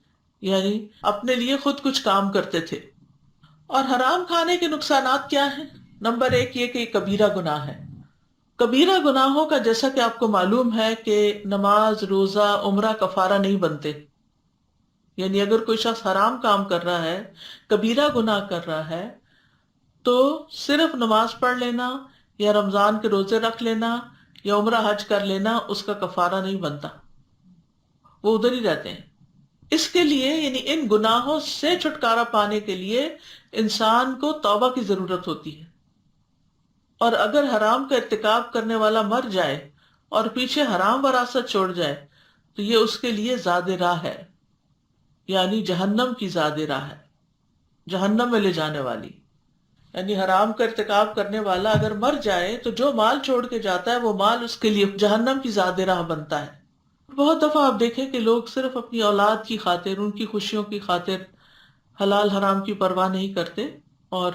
یعنی اپنے لیے خود کچھ کام کرتے تھے۔ اور حرام کھانے کے نقصانات کیا ہیں؟ نمبر 1 یہ کہ کبیرہ گناہ ہے۔ کبیرہ گناہوں کا جیسا کہ آپ کو معلوم ہے کہ نماز، روزہ، عمرہ کفارہ نہیں بنتے، یعنی اگر کوئی شخص حرام کام کر رہا ہے، کبیرہ گناہ کر رہا ہے، تو صرف نماز پڑھ لینا یا رمضان کے روزے رکھ لینا یا عمرہ حج کر لینا اس کا کفارہ نہیں بنتا، وہ ادھر ہی رہتے ہیں۔ اس کے لیے یعنی ان گناہوں سے چھٹکارا پانے کے لیے انسان کو توبہ کی ضرورت ہوتی ہے، اور اگر حرام کا ارتکاب کرنے والا مر جائے اور پیچھے حرام وراثت چھوڑ جائے تو یہ اس کے لیے زاد راہ ہے، یعنی جہنم کی زاد راہ ہے، جہنم میں لے جانے والی. یعنی حرام کا ارتکاب کرنے والا اگر مر جائے تو جو مال چھوڑ کے جاتا ہے وہ مال اس کے لیے جہنم کی زاد راہ بنتا ہے. بہت دفعہ آپ دیکھیں کہ لوگ صرف اپنی اولاد کی خاطر، ان کی خوشیوں کی خاطر حلال حرام کی پرواہ نہیں کرتے اور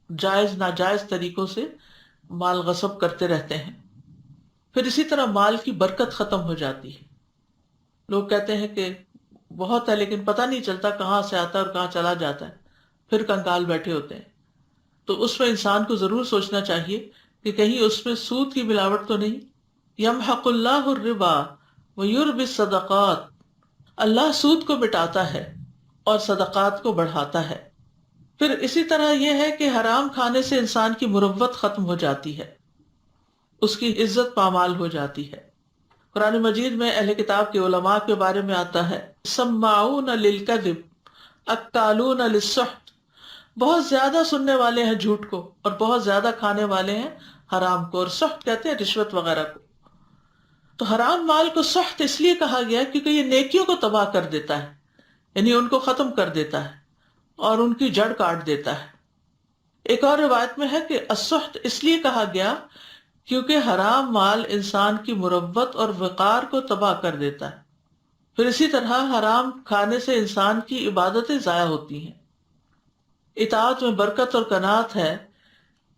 جائز ناجائز طریقوں سے مال غصب کرتے رہتے ہیں. پھر اسی طرح مال کی برکت ختم ہو جاتی ہے. لوگ کہتے ہیں کہ بہت ہے لیکن پتہ نہیں چلتا کہاں سے آتا ہے اور کہاں چلا جاتا ہے، پھر کنگال بیٹھے ہوتے ہیں. تو اس میں انسان کو ضرور سوچنا چاہیے کہ کہیں اس میں سود کی ملاوٹ تو نہیں. یمحق اللہ الربا ویربی الصدقات، اللہ سود کو مٹاتا ہے اور صدقات کو بڑھاتا ہے. پھر اسی طرح یہ ہے کہ حرام کھانے سے انسان کی مروت ختم ہو جاتی ہے، اس کی عزت پامال ہو جاتی ہے. قرآن مجید میں اہل کتاب کے علماء کے بارے میں آتا ہے سماعون للکذب اکالون للسحت، بہت زیادہ سننے والے ہیں جھوٹ کو اور بہت زیادہ کھانے والے ہیں حرام کو، اور سحت کہتے ہیں رشوت وغیرہ کو. تو حرام مال کو سحت اس لیے کہا گیا کیونکہ یہ نیکیوں کو تباہ کر دیتا ہے، یعنی ان کو ختم کر دیتا ہے اور ان کی جڑ کاٹ دیتا ہے. ایک اور روایت میں ہے کہ السحت اس لیے کہا گیا کیونکہ حرام مال انسان کی مروت اور وقار کو تباہ کر دیتا ہے. پھر اسی طرح حرام کھانے سے انسان کی عبادتیں ضائع ہوتی ہیں. اطاعت میں برکت اور قناعت ہے،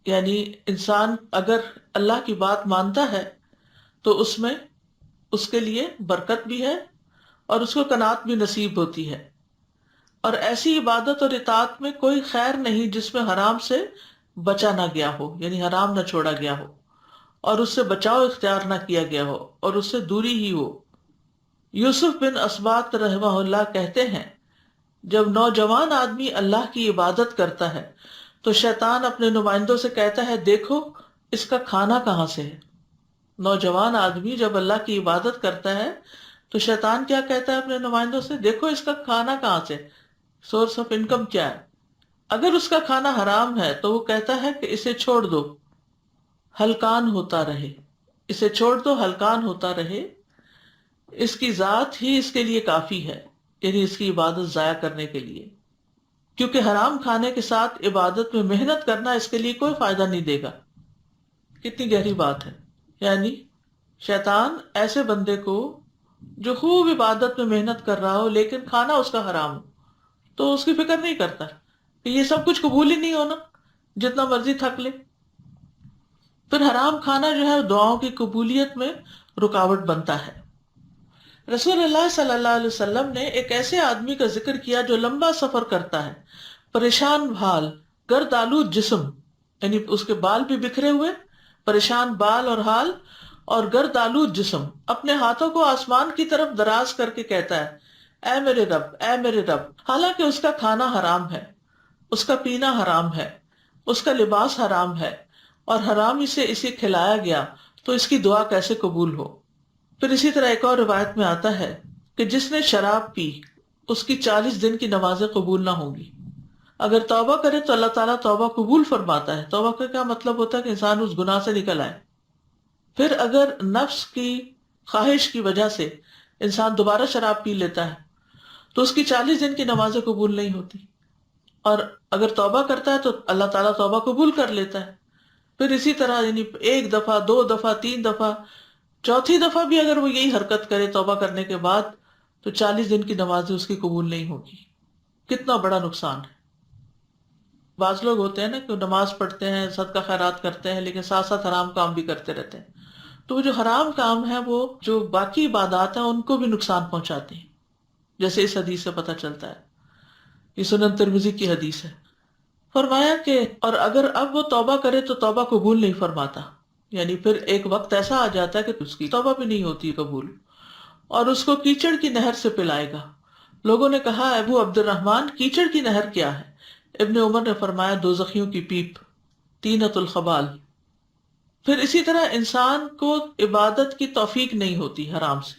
یعنی انسان اگر اللہ کی بات مانتا ہے تو اس میں اس کے لیے برکت بھی ہے اور اس کو قناعت بھی نصیب ہوتی ہے. اور ایسی عبادت اور اطاعت میں کوئی خیر نہیں جس میں حرام سے بچا نہ گیا ہو، یعنی حرام نہ چھوڑا گیا ہو اور اس سے بچاؤ اختیار نہ کیا گیا ہو اور اس سے دوری ہی ہو. یوسف بن اسباط رحمہ اللہ کہتے ہیں جب نوجوان آدمی اللہ کی عبادت کرتا ہے تو شیطان اپنے نمائندوں سے کہتا ہے دیکھو اس کا کھانا کہاں سے ہے. نوجوان آدمی جب اللہ کی عبادت کرتا ہے تو شیطان کیا کہتا ہے اپنے نمائندوں سے، دیکھو اس کا کھانا کہاں سے، سورس آف انکم کیا ہے. اگر اس کا کھانا حرام ہے تو وہ کہتا ہے کہ اسے چھوڑ دو، ہلکان ہوتا رہے، اسے چھوڑ دو ہلکان ہوتا رہے، اس کی ذات ہی اس کے لیے کافی ہے، یعنی اس کی عبادت ضائع کرنے کے لیے. کیونکہ حرام کھانے کے ساتھ عبادت میں محنت کرنا اس کے لیے کوئی فائدہ نہیں دے گا. کتنی گہری بات ہے. یعنی شیطان ایسے بندے کو جو خوب عبادت میں محنت کر رہا ہو لیکن کھانا اس کا حرام ہو تو اس کی فکر نہیں کرتا کہ یہ سب کچھ قبول ہی نہیں ہونا، جتنا مرضی تھک لے. پھر حرام کھانا جو ہے دعاؤں کی قبولیت میں رکاوٹ بنتا ہے. رسول اللہ صلی اللہ علیہ وسلم نے ایک ایسے آدمی کا ذکر کیا جو لمبا سفر کرتا ہے، پریشان حال، گرد آلود جسم، یعنی اس کے بال بھی بکھرے ہوئے، پریشان بال اور حال اور گرد آلود جسم، اپنے ہاتھوں کو آسمان کی طرف دراز کر کے کہتا ہے اے میرے رب، اے میرے رب، حالانکہ اس کا کھانا حرام ہے، اس کا پینا حرام ہے، اس کا لباس حرام ہے اور حرامی سے اسے کھلایا گیا، تو اس کی دعا کیسے قبول ہو. پھر اسی طرح ایک اور روایت میں آتا ہے کہ جس نے شراب پی اس کی 40 دن کی نمازیں قبول نہ ہوں گی. اگر توبہ کرے تو اللہ تعالیٰ توبہ قبول فرماتا ہے. توبہ کا کیا مطلب ہوتا ہے کہ انسان اس گناہ سے نکل آئے. پھر اگر نفس کی خواہش کی وجہ سے انسان دوبارہ شراب پی لیتا ہے تو اس کی 40 دن کی نمازیں قبول نہیں ہوتی، اور اگر توبہ کرتا ہے تو اللہ تعالیٰ توبہ قبول کر لیتا ہے. پھر اسی طرح یعنی 1 دفعہ 2 دفعہ 3 دفعہ، چوتھی دفعہ بھی اگر وہ یہی حرکت کرے توبہ کرنے کے بعد تو 40 دن کی نمازیں اس کی قبول نہیں ہوگی. کتنا بڑا نقصان ہے. بعض لوگ ہوتے ہیں نا کہ نماز پڑھتے ہیں، صدقہ خیرات کرتے ہیں، لیکن ساتھ ساتھ حرام کام بھی کرتے رہتے ہیں. تو وہ جو حرام کام ہے وہ جو باقی عبادات ہیں ان کو بھی نقصان پہنچاتے ہیں، جیسے اس حدیث سے پتہ چلتا ہے. یہ سنن ترمذی کی حدیث ہے. فرمایا کہ اور اگر اب وہ توبہ کرے تو توبہ قبول نہیں فرماتا، یعنی پھر ایک وقت ایسا آ جاتا ہے کہ اس کی توبہ بھی نہیں ہوتی قبول، اور اس کو کیچڑ کی نہر سے پلائے گا. لوگوں نے کہا ابو عبد الرحمن کیچڑ کی نہر کیا ہے؟ ابن عمر نے فرمایا دوزخیوں کی پیپ، طینۃ الخبال. پھر اسی طرح انسان کو عبادت کی توفیق نہیں ہوتی حرام سے.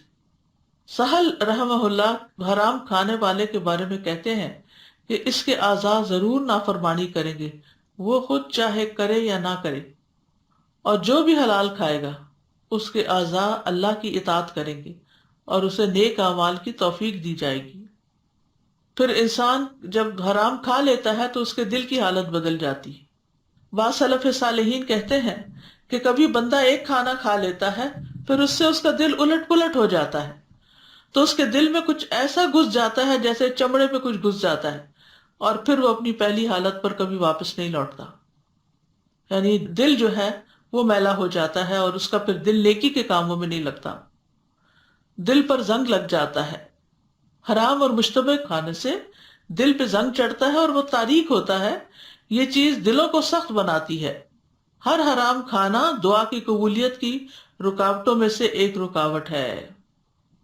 سہل رحمہ اللہ حرام کھانے والے کے بارے میں کہتے ہیں کہ اس کے اعضاء ضرور نافرمانی کریں گے، وہ خود چاہے کرے یا نہ کرے، اور جو بھی حلال کھائے گا اس کے اعضاء اللہ کی اطاعت کریں گے اور اسے نیک اعمال کی توفیق دی جائے گی۔ پھر انسان جب حرام کھا لیتا ہے تو اس کے دل کی حالت بدل جاتی ہے۔ بعض سلف صالحین کہتے ہیں کہ کبھی بندہ ایک کھانا کھا لیتا ہے، پھر اس سے اس کا دل الٹ پلٹ ہو جاتا ہے، تو اس کے دل میں کچھ ایسا گھس جاتا ہے جیسے چمڑے پہ کچھ گھس جاتا ہے، اور پھر وہ اپنی پہلی حالت پر کبھی واپس نہیں لوٹتا۔ یعنی دل جو ہے وہ میلا ہو جاتا ہے اور اس کا پھر دل نیکی کے کاموں میں نہیں لگتا، دل پر زنگ لگ جاتا ہے۔ حرام اور مشتبہ کھانے سے دل پہ زنگ چڑھتا ہے اور وہ تاریک ہوتا ہے، یہ چیز دلوں کو سخت بناتی ہے۔ ہر حرام کھانا دعا کی قبولیت کی رکاوٹوں میں سے ایک رکاوٹ ہے۔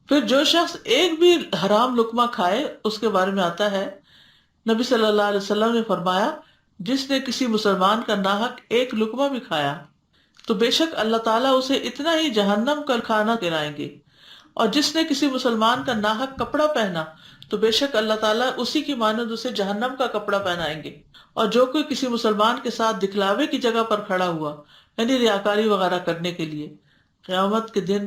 پھر جو شخص ایک بھی حرام لقمہ کھائے، اس کے بارے میں آتا ہے نبی صلی اللہ علیہ وسلم نے فرمایا، جس نے کسی مسلمان کا ناحق ایک لقمہ بھی کھایا تو بے شک اللہ تعالیٰ اسے اتنا ہی جہنم کا کھانا کھلائیں گے، اور جس نے کسی مسلمان کا ناحق کپڑا پہنا تو بے شک اللہ تعالیٰ اسی کی مانند اسے جہنم کا کپڑا پہنائیں گے۔ اور جو کوئی کسی مسلمان کے ساتھ دکھلاوے کی جگہ پر کھڑا ہوا، یعنی ریاکاری وغیرہ کرنے کے لیے، قیامت کے دن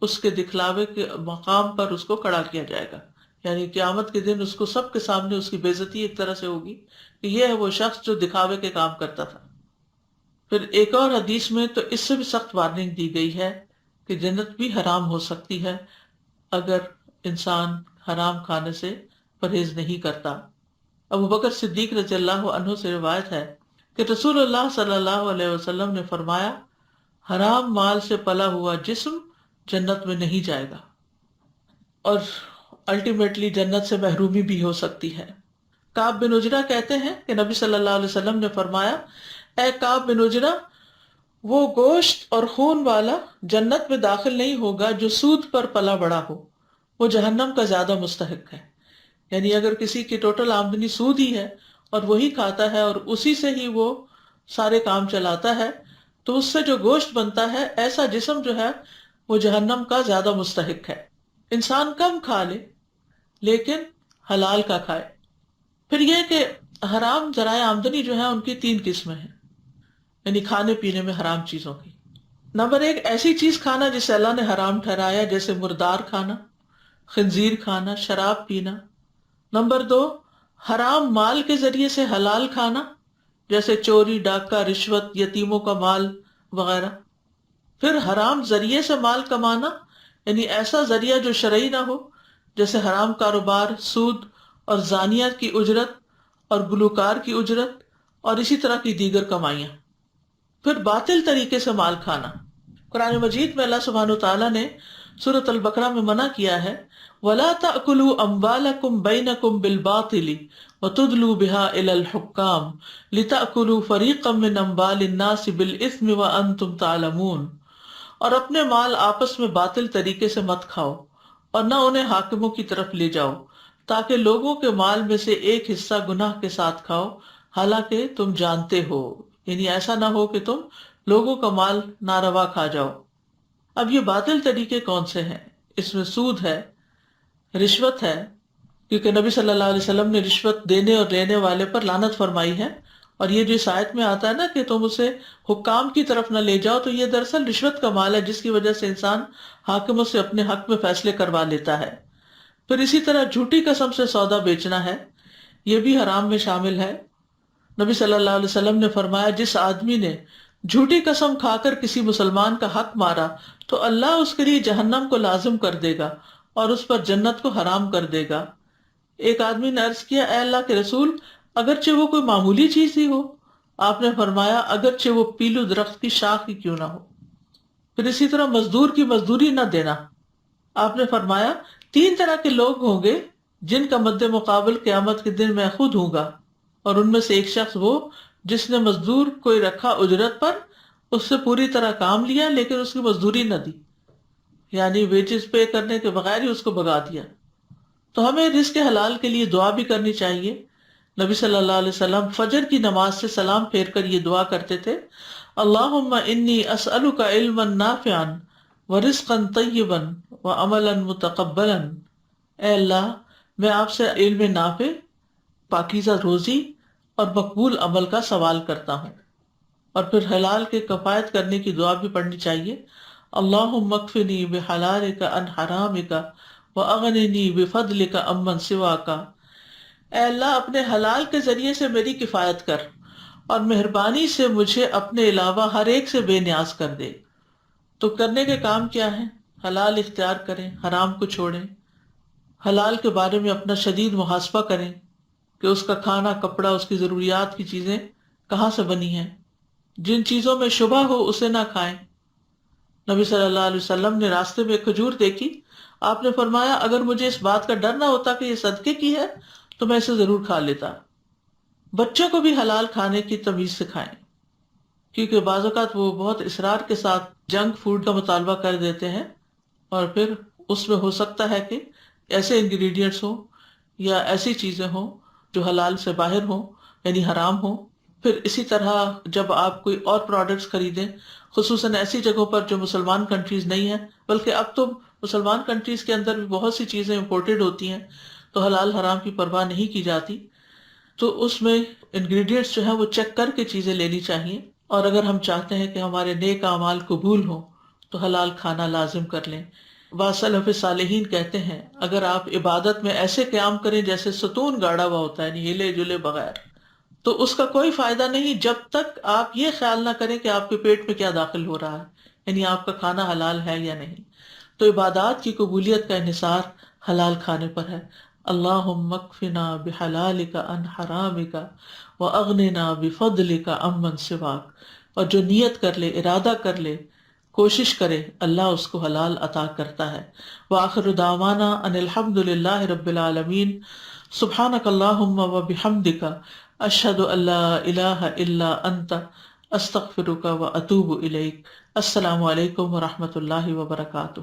اس کے دکھلاوے کے مقام پر اس کو کھڑا کیا جائے گا۔ یعنی قیامت کے دن اس کو سب کے سامنے اس کی بے عزتی ایک طرح سے ہوگی کہ یہ ہے وہ شخص جو دکھاوے کے کام کرتا تھا۔ پھر ایک اور حدیث میں تو اس سے بھی سخت وارننگ دی گئی ہے کہ جنت بھی حرام ہو سکتی ہے اگر انسان حرام کھانے سے پرہیز نہیں کرتا۔ ابو بکر صدیق رضی اللہ عنہ سے روایت ہے کہ رسول اللہ صلی اللہ علیہ وسلم نے فرمایا، حرام مال سے پلا ہوا جسم جنت میں نہیں جائے گا، اور الٹیمیٹلی جنت سے محرومی بھی ہو سکتی ہے۔ کعب بن عجرہ کہتے ہیں کہ نبی صلی اللہ علیہ وسلم نے فرمایا، اے کعب بن عجرہ، وہ گوشت اور خون والا جنت میں داخل نہیں ہوگا جو سود پر پلا بڑا ہو، وہ جہنم کا زیادہ مستحق ہے۔ یعنی اگر کسی کی ٹوٹل آمدنی سود ہی ہے اور وہی کھاتا ہے اور اسی سے ہی وہ سارے کام چلاتا ہے، تو اس سے جو گوشت بنتا ہے، ایسا جسم جو ہے وہ جہنم کا زیادہ مستحق ہے۔ انسان کم کھا لے لیکن حلال کا کھائے۔ پھر یہ کہ حرام ذرائع آمدنی جو ہے ان کی 3 قسمیں ہیں، یعنی کھانے پینے میں حرام چیزوں کی۔ نمبر 1، ایسی چیز کھانا جسے اللہ نے حرام ٹھہرایا، جیسے مردار کھانا، خنزیر کھانا، شراب پینا۔ نمبر 2، حرام مال کے ذریعے سے حلال کھانا، جیسے چوری، ڈاکہ، رشوت، یتیموں کا مال وغیرہ۔ پھر حرام ذریعے سے مال کمانا، یعنی ایسا ذریعہ جو شرعی نہ ہو، جیسے حرام کاروبار، سود اور زانیہ کی اجرت اور گلوکار کی اجرت اور اسی طرح کی دیگر کمائیاں۔ پھر باطل طریقے سے مال کھانا، قرآن مجید میں اللہ سبحانہ وتعالیٰ نے سورۃ البقرہ میں منع کیا ہے، وَلَا تَأْكُلُوا أَمْوَالَكُمْ بَيْنَكُمْ بِالْبَاطِلِ وَتُدْلُوا بِهَا إِلَى الْحُكَّامِ لِتَأْكُلُوا فَرِيقًا مِّنْ أَمْوَالِ النَّاسِ بِالْإِثْمِ وَأَنْتُمْ تَعْلَمُونَ۔ اور اپنے مال آپس میں باطل طریقے سے مت کھاؤ اور نہ انہیں حاکموں کی طرف لے جاؤ، تاکہ لوگوں کے مال میں سے ایک حصہ گناہ کے ساتھ کھاؤ حالانکہ تم جانتے ہو۔ یعنی ایسا نہ ہو کہ تم لوگوں کا مال ناروا کھا جاؤ۔ اب یہ باطل طریقے کون سے ہیں؟ اس میں سود ہے، رشوت ہے، کیونکہ نبی صلی اللہ علیہ وسلم نے رشوت دینے اور لینے والے پر لعنت فرمائی ہے، اور یہ جو اس آیت میں آتا ہے نا کہ تم اسے حکام کی طرف نہ لے جاؤ، تو یہ دراصل رشوت کا مال ہے جس کی وجہ سے انسان حاکموں سے اپنے حق میں فیصلے کروا لیتا ہے۔ پھر اسی طرح جھوٹی قسم سے سودا بیچنا ہے، یہ بھی حرام میں شامل ہے۔ نبی صلی اللہ علیہ وسلم نے فرمایا، جس آدمی نے جھوٹی قسم کھا کر کسی مسلمان کا حق مارا تو اللہ اس کے لیے جہنم کو لازم کر دے گا اور اس پر جنت کو حرام کر دے گا۔ ایک آدمی نے عرض کیا، اے اللہ کے رسول، اگرچہ وہ کوئی معمولی چیز ہی ہو؟ آپ نے فرمایا، اگرچہ وہ پیلو درخت کی شاخ ہی کیوں نہ ہو۔ پھر اسی طرح مزدور کی مزدوری نہ دینا۔ آپ نے فرمایا، 3 طرح کے لوگ ہوں گے جن کا مد مقابل قیامت کے دن میں خود ہوں گا، اور ان میں سے ایک شخص وہ جس نے مزدور کوئی رکھا اجرت پر، اس سے پوری طرح کام لیا لیکن اس کی مزدوری نہ دی، یعنی ویجز پے کرنے کے بغیر ہی اس کو بھگا دیا۔ تو ہمیں رزق حلال کے لیے دعا بھی کرنی چاہیے۔ نبی صلی اللہ علیہ وسلم فجر کی نماز سے سلام پھیر کر یہ دعا کرتے تھے، اللہم انی اسألک علما نافعا ورزقا طیبا وعملا متقبلا۔ اے اللہ، میں آپ سے علم نافع، پاکیزہ روزی اور مقبول عمل کا سوال کرتا ہوں۔ اور پھر حلال کے کفایت کرنے کی دعا بھی پڑھنی چاہیے، اللہم اکفنی بحلالک عن حرامک واغننی بفضلک عمن سواک، اے اللہ اپنے حلال کے ذریعے سے میری کفایت کر اور مہربانی سے مجھے اپنے علاوہ ہر ایک سے بے نیاز کر دے۔ تو کرنے کے کام کیا ہیں؟ حلال اختیار کریں، حرام کو چھوڑیں، حلال کے بارے میں اپنا شدید محاسبہ کریں کہ اس کا کھانا، کپڑا، اس کی ضروریات کی چیزیں کہاں سے بنی ہیں، جن چیزوں میں شبہ ہو اسے نہ کھائیں۔ نبی صلی اللہ علیہ وسلم نے راستے میں ایک کھجور دیکھی، آپ نے فرمایا اگر مجھے اس بات کا ڈر نہ ہوتا کہ یہ صدقے کی ہے تو میں اسے ضرور کھا لیتا۔ بچوں کو بھی حلال کھانے کی تمیز سکھائیں، کیونکہ بعض اوقات وہ بہت اصرار کے ساتھ جنک فوڈ کا مطالبہ کر دیتے ہیں، اور پھر اس میں ہو سکتا ہے کہ ایسے انگریڈینٹس ہوں یا ایسی چیزیں ہوں جو حلال سے باہر ہوں، یعنی حرام ہوں۔ پھر اسی طرح جب آپ کوئی اور پروڈکٹس خریدیں، خصوصاً ایسی جگہوں پر جو مسلمان کنٹریز نہیں ہیں، بلکہ اب تو مسلمان کنٹریز کے اندر بھی بہت سی چیزیں امپورٹڈ ہوتی ہیں تو حلال حرام کی پرواہ نہیں کی جاتی، تو اس میں انگریڈینٹس جو ہیں وہ چیک کر کے چیزیں لینی چاہیے۔ اور اگر ہم چاہتے ہیں کہ ہمارے نیک اعمال قبول ہوں تو حلال کھانا لازم کر لیں۔ بعض سلف صالحین کہتے ہیں اگر آپ عبادت میں ایسے قیام کریں جیسے ستون گاڑا ہوا ہوتا ہے، یعنی ہلے جلے بغیر، تو اس کا کوئی فائدہ نہیں جب تک آپ یہ خیال نہ کریں کہ آپ کے پیٹ میں کیا داخل ہو رہا ہے، یعنی آپ کا کھانا حلال ہے یا نہیں۔ تو عبادات کی قبولیت کا انحصار حلال کھانے پر ہے۔ اللہم اکفنا بحلالک عن حرامک واغننا بفضلک عمن سواک، اور جو نیت کر لے، ارادہ کر لے، کوشش کرے، اللہ اس کو حلال عطا کرتا ہے۔ وآخر دعوانا ان الحمد للہ رب العالمین۔ سبحانک اللہم وبحمدک، اشہد ان لا الہ الا انت، استغفرک واتوب الیک۔ السلام علیکم ورحمۃ اللہ وبرکاتہ۔